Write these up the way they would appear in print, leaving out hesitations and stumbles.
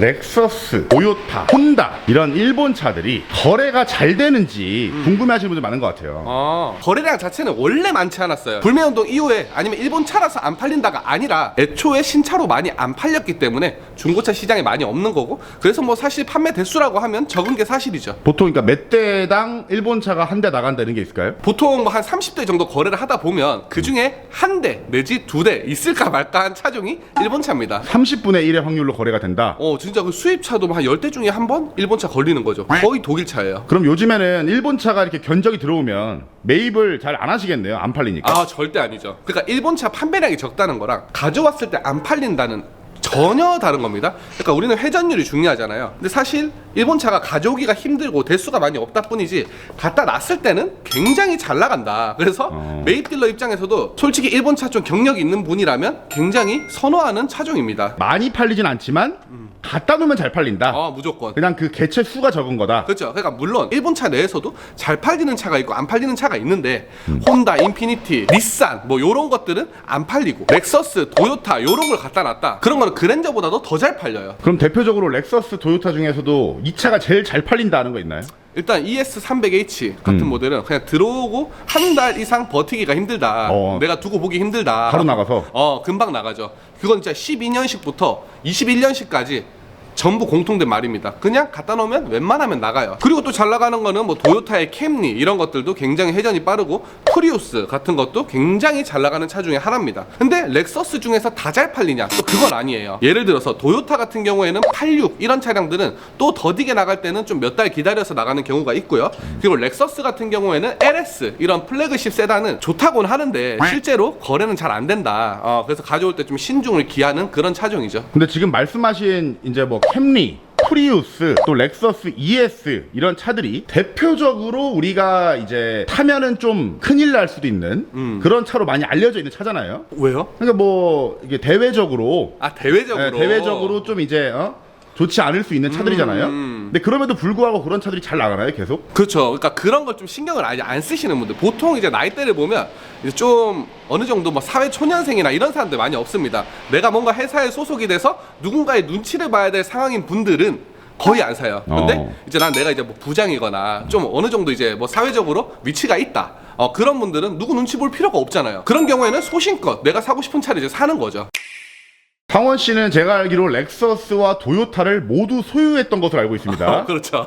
렉서스, 토요타, 혼다 이런 일본 차들이 거래가 잘 되는지 궁금해하시는 분들 많은 것 같아요. 거래량 자체는 원래 많지 않았어요. 불매운동 이후에 아니면 일본 차라서 안 팔린다가 아니라 애초에 신차로 많이 안 팔렸기 때문에 중고차 시장에 많이 없는 거고, 그래서 뭐 사실 판매 대수라고 하면 적은 게 사실이죠. 보통 그러니까 몇 대당 일본 차가 한 대 나간다 이런 게 있을까요? 보통 뭐 한 30대 정도 거래를 하다 보면 그 중에 한 대 내지 두 대 있을까 말까 한 차종이 일본 차입니다. 30분의 1의 확률로 거래가 된다. 진짜 그 수입차도 한 10대 중에 한 번 일본 차 걸리는 거죠. 거의 독일 차예요. 그럼 요즘에는 일본 차가 이렇게 견적이 들어오면 매입을 잘 안 하시겠네요. 안 팔리니까. 절대 아니죠. 그러니까 일본 차 판매량이 적다는 거랑 가져왔을 때 안 팔린다는 전혀 다른 겁니다. 그러니까 우리는 회전율이 중요하잖아요. 근데 사실 일본 차가 가져오기가 힘들고 대수가 많이 없다 뿐이지 갖다 놨을 때는 굉장히 잘 나간다. 그래서 매입 딜러 입장에서도 솔직히 일본 차 좀 경력이 있는 분이라면 굉장히 선호하는 차종입니다. 많이 팔리진 않지만 갖다 놓으면 잘 팔린다. 무조건. 그냥 그 개체 수가 적은 거다. 그렇죠. 그러니까 물론 일본 차 내에서도 잘 팔리는 차가 있고 안 팔리는 차가 있는데 혼다, 인피니티, 닛산 뭐 요런 것들은 안 팔리고, 렉서스, 토요타 요런 걸 갖다 놨다. 그런 거는 그랜저보다도 더 잘 팔려요. 그럼 대표적으로 렉서스, 토요타 중에서도 이 차가 제일 잘 팔린다는 거 있나요? 일단 ES300H 같은 모델은 그냥 들어오고 한 달 이상 버티기가 힘들다. 내가 두고 보기 힘들다. 바로 나가서? 금방 나가죠. 그건 진짜 12년식부터 21년식까지 전부 공통된 말입니다. 그냥 갖다 놓으면 웬만하면 나가요. 그리고 또 잘 나가는 거는 뭐 도요타의 캠리 이런 것들도 굉장히 회전이 빠르고, 프리우스 같은 것도 굉장히 잘 나가는 차 중에 하나입니다. 근데 렉서스 중에서 다 잘 팔리냐? 또 그건 아니에요. 예를 들어서 도요타 같은 경우에는 86 이런 차량들은 또 더디게 나갈 때는 좀 몇 달 기다려서 나가는 경우가 있고요. 그리고 렉서스 같은 경우에는 LS 이런 플래그십 세단은 좋다고는 하는데 실제로 거래는 잘 안 된다. 그래서 가져올 때 좀 신중을 기하는 그런 차종이죠. 근데 지금 말씀하신 이제 뭐 캠리, 프리우스, 또 렉서스 ES 이런 차들이 대표적으로 우리가 이제 타면은 좀 큰일 날 수도 있는 그런 차로 많이 알려져 있는 차잖아요. 왜요? 그러니까 뭐 이게 대외적으로 대외적으로. 네, 대외적으로 좀 이제 좋지 않을 수 있는 차들이잖아요. 근데 그럼에도 불구하고 그런 차들이 잘 나가나요, 계속? 그렇죠. 그러니까 그런 걸 좀 신경을 아예 안 쓰시는 분들, 보통 이제 나이대를 보면 이제 좀 어느 정도 뭐 사회 초년생이나 이런 사람들 많이 없습니다. 내가 뭔가 회사에 소속이 돼서 누군가의 눈치를 봐야 될 상황인 분들은 거의 안 사요. 근데 이제 내가 이제 뭐 부장이거나 좀 어느 정도 이제 뭐 사회적으로 위치가 있다. 그런 분들은 누구 눈치 볼 필요가 없잖아요. 그런 경우에는 소신껏 내가 사고 싶은 차를 이제 사는 거죠. 상원 씨는 제가 알기로 렉서스와 도요타를 모두 소유했던 것으로 알고 있습니다. 그렇죠.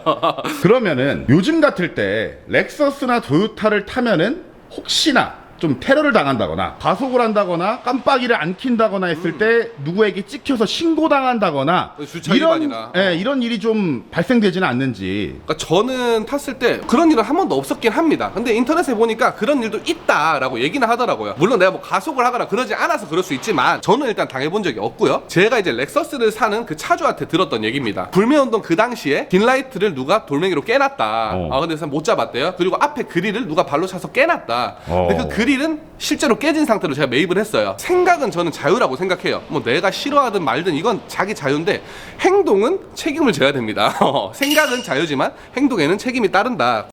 그러면은 요즘 같을 때 렉서스나 도요타를 타면은 혹시나 좀 테러를 당한다거나 과속을 한다거나 깜빡이를 안 킨다거나 했을 때 누구에게 찍혀서 신고당한다거나 주차 위반이나 이런 일이 좀 발생되지는 않는지. 그러니까 저는 탔을 때 그런 일은 한 번도 없었긴 합니다. 근데 인터넷에 보니까 그런 일도 있다라고 얘기는 하더라고요. 물론 내가 뭐 가속을 하거나 그러지 않아서 그럴 수 있지만 저는 일단 당해본 적이 없고요. 제가 이제 렉서스를 사는 그 차주한테 들었던 얘기입니다. 불매운동 그 당시에 뒷라이트를 누가 돌멩이로 깨놨다. 근데 못 잡았대요. 그리고 앞에 그릴을 누가 발로 차서 깨놨다. 근데 그 그릴은 실제로 깨진 상태로 제가 매입을 했어요. 생각은 저는 자유라고 생각해요. 뭐 내가 싫어하든 말든 이건 자기 자유인데 행동은 책임을 져야 됩니다. 생각은 자유지만 행동에는 책임이 따른다.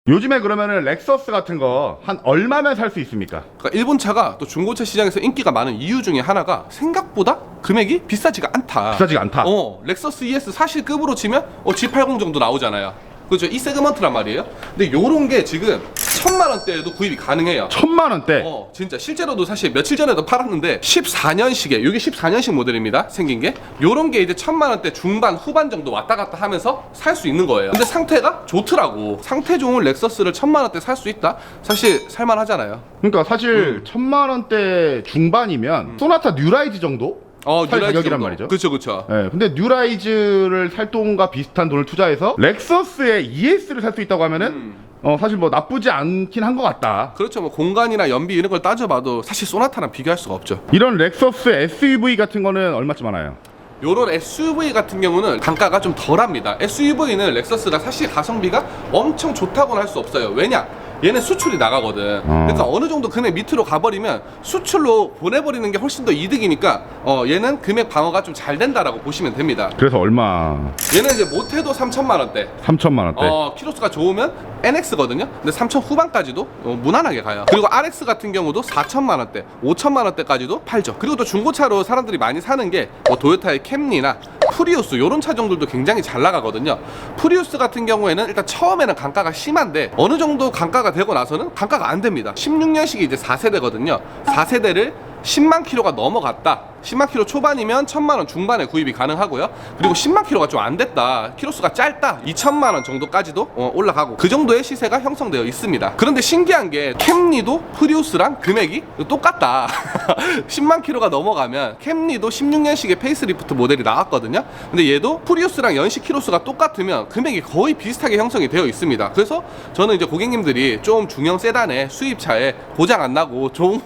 요즘에 그러면은 렉서스 같은 거 한 얼마면 살 수 있습니까? 그러니까 일본 차가 또 중고차 시장에서 인기가 많은 이유 중에 하나가 생각보다 금액이 비싸지가 않다. 비싸지가 않다. 렉서스 ES 사실급으로 치면 G80 정도 나오잖아요. 그렇죠. 이 세그먼트란 말이에요. 근데 요런 게 지금 1000만 원대에도 구입이 가능해요. 1000만 원대? 진짜 실제로도 사실 며칠 전에도 팔았는데 14년식에, 이게 14년식 모델입니다. 생긴 게 요런 게 이제 1000만 원대 중반 후반 정도 왔다 갔다 하면서 살 수 있는 거예요. 근데 상태가 좋더라고. 상태 좋은 렉서스를 1000만 원대 살 수 있다? 사실 살만 하잖아요. 그러니까 사실 1000만 원대 중반이면 소나타 뉴라이즈 정도? 살 가격이란 말이죠. 그렇죠. 네, 근데 뉴라이즈를 살 돈과 비슷한 돈을 투자해서 렉서스의 ES를 살 수 있다고 하면은 사실 뭐 나쁘지 않긴 한 것 같다. 그렇죠. 뭐 공간이나 연비 이런 걸 따져봐도 사실 소나타랑 비교할 수가 없죠. 이런 렉서스 SUV 같은 거는 얼마쯤 하나요? 요런 SUV 같은 경우는 단가가 좀 덜합니다. SUV는 렉서스가 사실 가성비가 엄청 좋다고는 할 수 없어요. 왜냐? 얘는 수출이 나가거든. 그러니까 어느 정도 금액 밑으로 가버리면 수출로 보내버리는 게 훨씬 더 이득이니까 얘는 금액 방어가 좀 잘 된다라고 보시면 됩니다. 그래서 얼마? 얘는 이제 못해도 3천만 원대. 3천만 원대. 키로수가 좋으면 NX거든요. 근데 3천 후반까지도 무난하게 가요. 그리고 RX 같은 경우도 4천만 원대, 5천만 원대까지도 팔죠. 그리고 또 중고차로 사람들이 많이 사는 게 뭐 도요타의 캠리나 프리우스 이런 차종들도 굉장히 잘 나가거든요. 프리우스 같은 경우에는 일단 처음에는 강가가 심한데 어느 정도 강가가 되고 나서는 강가가 안 됩니다. 16년식이 이제 4세대거든요. 4세대를 10만 킬로가 넘어갔다. 10만 킬로 초반이면 1000만 원 중반에 구입이 가능하고요. 그리고 10만 킬로가 좀 안 됐다. 킬로수가 짧다. 2000만 원 정도까지도 올라가고 그 정도의 시세가 형성되어 있습니다. 그런데 신기한 게 캠리도 프리우스랑 금액이 똑같다. 10만 킬로가 넘어가면 캠리도 16년식의 페이스리프트 모델이 나왔거든요. 근데 얘도 프리우스랑 연식 킬로수가 똑같으면 금액이 거의 비슷하게 형성이 되어 있습니다. 그래서 저는 이제 고객님들이 좀 중형 세단에 수입차에 고장 안 나고 좋은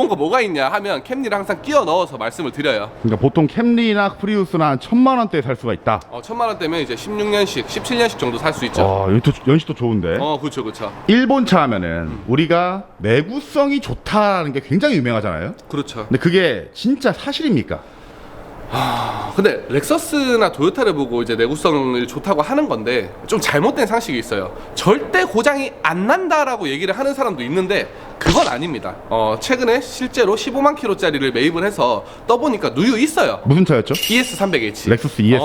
거 뭐가 있냐 하면 캠리를 항상 끼워 넣어서 말씀을 드려요. 그러니까 보통 캠리나 프리우스나 한 1000만 원대에 살 수가 있다. 1000만 원대면 이제 16년식, 17년식 정도 살 수 있죠. 연식도 좋은데. 그렇죠. 일본 차 하면은 우리가 내구성이 좋다는 게 굉장히 유명하잖아요. 그렇죠. 근데 그게 진짜 사실입니까? 근데 렉서스나 도요타를 보고 이제 내구성을 좋다고 하는 건데 좀 잘못된 상식이 있어요. 절대 고장이 안 난다라고 얘기를 하는 사람도 있는데 그건 아닙니다. 최근에 실제로 15만 킬로짜리를 매입을 해서 떠보니까 누유 있어요. 무슨 차였죠? ES300H. 렉서스 ES.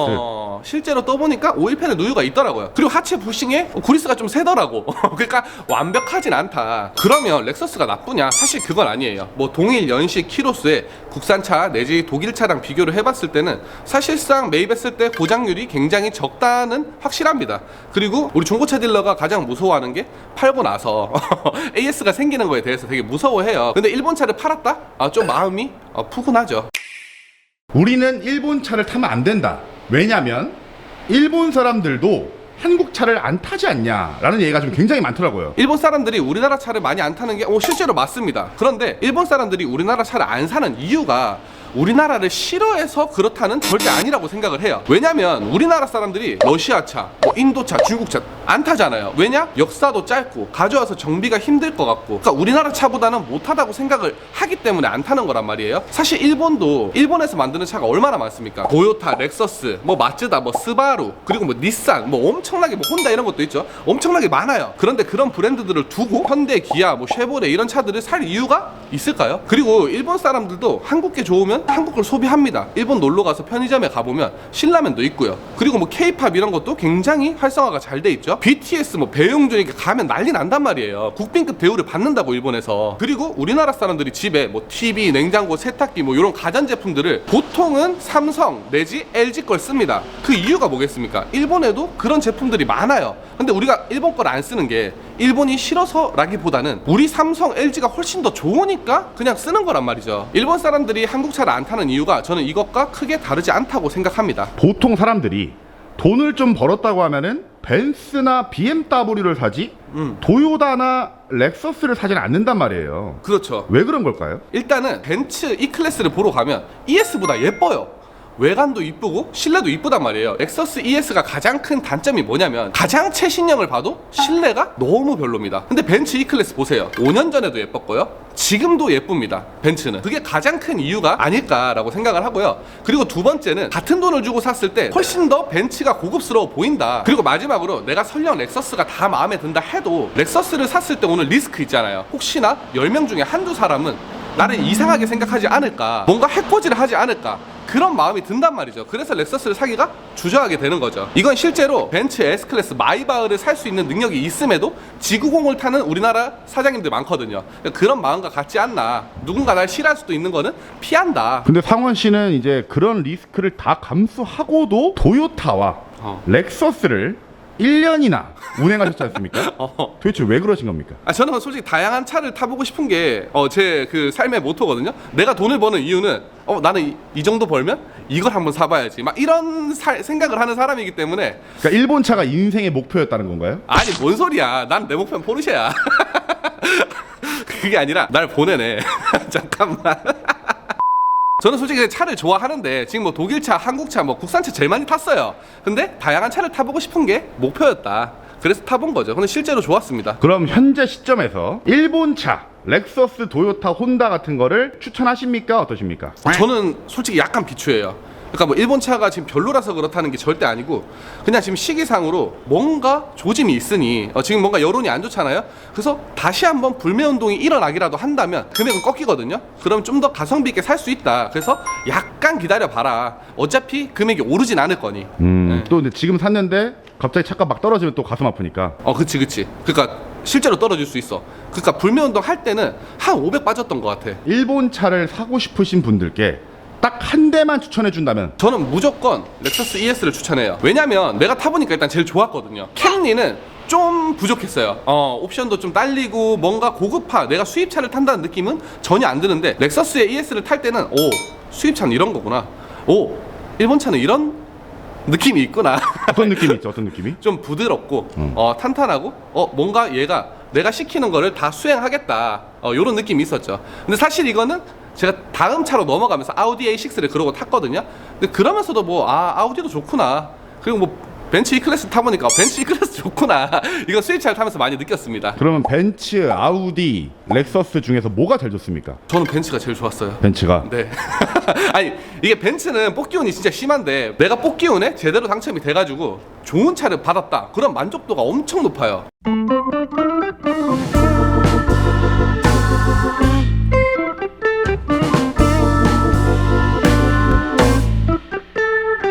실제로 떠보니까 오일팬에 누유가 있더라고요. 그리고 하체 부싱에 그리스가 좀 세더라고. 그러니까 완벽하진 않다. 그러면 렉서스가 나쁘냐? 사실 그건 아니에요. 뭐 동일 연식 키로수에 국산차 내지 독일차랑 비교를 해봤을 때는 사실상 매입했을 때 고장률이 굉장히 적다는 확실합니다. 그리고 우리 중고차 딜러가 가장 무서워하는 게 팔고 나서 AS가 생기는 거에 대해서 되게 무서워해요. 근데 일본 차를 팔았다? 좀 마음이 푸근하죠. 우리는 일본 차를 타면 안 된다. 왜냐면 일본 사람들도 한국 차를 안 타지 않냐라는 얘기가 좀 굉장히 많더라고요. 일본 사람들이 우리나라 차를 많이 안 타는 게 실제로 맞습니다. 그런데 일본 사람들이 우리나라 차를 안 사는 이유가 우리나라를 싫어해서 그렇다는 절대 아니라고 생각을 해요. 왜냐면 우리나라 사람들이 러시아차, 인도차, 중국차 안 타잖아요. 왜냐? 역사도 짧고 가져와서 정비가 힘들 것 같고, 그러니까 우리나라 차보다는 못하다고 생각을 하기 때문에 안 타는 거란 말이에요. 사실 일본도 일본에서 만드는 차가 얼마나 많습니까? 도요타, 렉서스, 마츠다, 스바루, 그리고 닛산, 엄청나게 혼다 이런 것도 있죠. 엄청나게 많아요. 그런데 그런 브랜드들을 두고 현대, 기아, 쉐보레 이런 차들을 살 이유가 있을까요? 그리고 일본 사람들도 한국게 좋으면 한국 걸 소비합니다. 일본 놀러 가서 편의점에 가보면 신라면도 있고요. 그리고 K-팝 이런 것도 굉장히 활성화가 잘 돼 있죠. BTS 배용준이 가면 난리 난단 말이에요. 국빈급 대우를 받는다고 일본에서. 그리고 우리나라 사람들이 집에 TV, 냉장고, 세탁기 이런 가전 제품들을 보통은 삼성 내지 LG 걸 씁니다. 그 이유가 뭐겠습니까? 일본에도 그런 제품들이 많아요. 근데 우리가 일본 걸 안 쓰는 게 일본이 싫어서라기보다는 우리 삼성, LG가 훨씬 더 좋으니까 그냥 쓰는 거란 말이죠. 일본 사람들이 한국 차를 안 타는 이유가 저는 이것과 크게 다르지 않다고 생각합니다. 보통 사람들이 돈을 좀 벌었다고 하면은 벤츠나 BMW를 사지 도요타나 렉서스를 사지는 않는단 말이에요. 그렇죠. 왜 그런 걸까요? 일단은 벤츠 E클래스를 보러 가면 ES보다 예뻐요. 외관도 이쁘고 실내도 이쁘단 말이에요. 렉서스 ES가 가장 큰 단점이 뭐냐면 가장 최신형을 봐도 실내가 너무 별로입니다. 근데 벤츠 E클래스 보세요. 5년 전에도 예뻤고요. 지금도 예쁩니다. 벤츠는. 그게 가장 큰 이유가 아닐까라고 생각을 하고요. 그리고 두 번째는 같은 돈을 주고 샀을 때 훨씬 더 벤츠가 고급스러워 보인다. 그리고 마지막으로 내가 설령 렉서스가 다 마음에 든다 해도 렉서스를 샀을 때 오는 리스크 있잖아요. 혹시나 10명 중에 한두 사람은 나를 이상하게 생각하지 않을까, 뭔가 해코지를 하지 않을까, 그런 마음이 든단 말이죠. 그래서 렉서스를 사기가 주저하게 되는 거죠. 이건 실제로 벤츠 S클래스 마이바흐를 살 수 있는 능력이 있음에도 지구공을 타는 우리나라 사장님들 많거든요. 그런 마음과 같지 않나. 누군가 날 싫어할 수도 있는 거는 피한다. 근데 상원 씨는 이제 그런 리스크를 다 감수하고도 도요타와 렉서스를 1년이나 운행하셨지 않습니까? 도대체 왜 그러신 겁니까? 저는 솔직히 다양한 차를 타보고 싶은 게 제 그 삶의 모토거든요. 내가 돈을 버는 이유는 나는 이 정도 벌면 이걸 한번 사봐야지, 막 이런 생각을 하는 사람이기 때문에. 그러니까 일본 차가 인생의 목표였다는 건가요? 아니 뭔 소리야. 난 내 목표는 포르쉐야. 그게 아니라 날 보내네. 잠깐만. 저는 솔직히 차를 좋아하는데 지금 독일차, 한국차, 국산차 제일 많이 탔어요. 근데 다양한 차를 타보고 싶은 게 목표였다. 그래서 타본 거죠. 근데 실제로 좋았습니다. 그럼 현재 시점에서 일본 차 렉서스, 도요타, 혼다 같은 거를 추천하십니까? 어떠십니까? 저는 솔직히 약간 비추해요. 그러니까 뭐 일본 차가 지금 별로라서 그렇다는 게 절대 아니고 그냥 지금 시기상으로 뭔가 조짐이 있으니 지금 뭔가 여론이 안 좋잖아요. 그래서 다시 한번 불매운동이 일어나기라도 한다면 금액은 꺾이거든요. 그럼 좀 더 가성비 있게 살 수 있다. 그래서 약간 기다려봐라. 어차피 금액이 오르진 않을 거니. 네. 또 근데 지금 샀는데 갑자기 차가 막 떨어지면 또 가슴 아프니까. 그치. 그러니까 실제로 떨어질 수 있어. 그러니까 불매운동 할 때는 한 500 빠졌던 것 같아. 일본 차를 사고 싶으신 분들께 딱 한 대만 추천해 준다면 저는 무조건 렉서스 ES를 추천해요. 왜냐면 내가 타보니까 일단 제일 좋았거든요. 캠리는 좀 부족했어요. 옵션도 좀 딸리고 뭔가 고급화, 내가 수입차를 탄다는 느낌은 전혀 안 드는데 렉서스의 ES를 탈 때는 오, 수입차는 이런 거구나. 오, 일본 차는 이런 느낌이 있구나. 어떤 느낌이 있죠? 어떤 느낌이? 좀 부드럽고 탄탄하고 뭔가 얘가 내가 시키는 거를 다 수행하겠다. 요런 느낌이 있었죠. 근데 사실 이거는 제가 다음 차로 넘어가면서 아우디 A6를 그러고 탔거든요. 근데 그러면서도 뭐 아우디도 좋구나. 그리고 뭐 벤츠 E클래스 타보니까 벤츠 E클래스 좋구나. 이거 수입차를 타면서 많이 느꼈습니다. 그러면 벤츠, 아우디, 렉서스 중에서 뭐가 제일 좋습니까? 저는 벤츠가 제일 좋았어요. 벤츠가. 네. 아니 이게 벤츠는 뽑기운이 진짜 심한데 내가 뽑기운에 제대로 당첨이 돼가지고 좋은 차를 받았다. 그런 만족도가 엄청 높아요.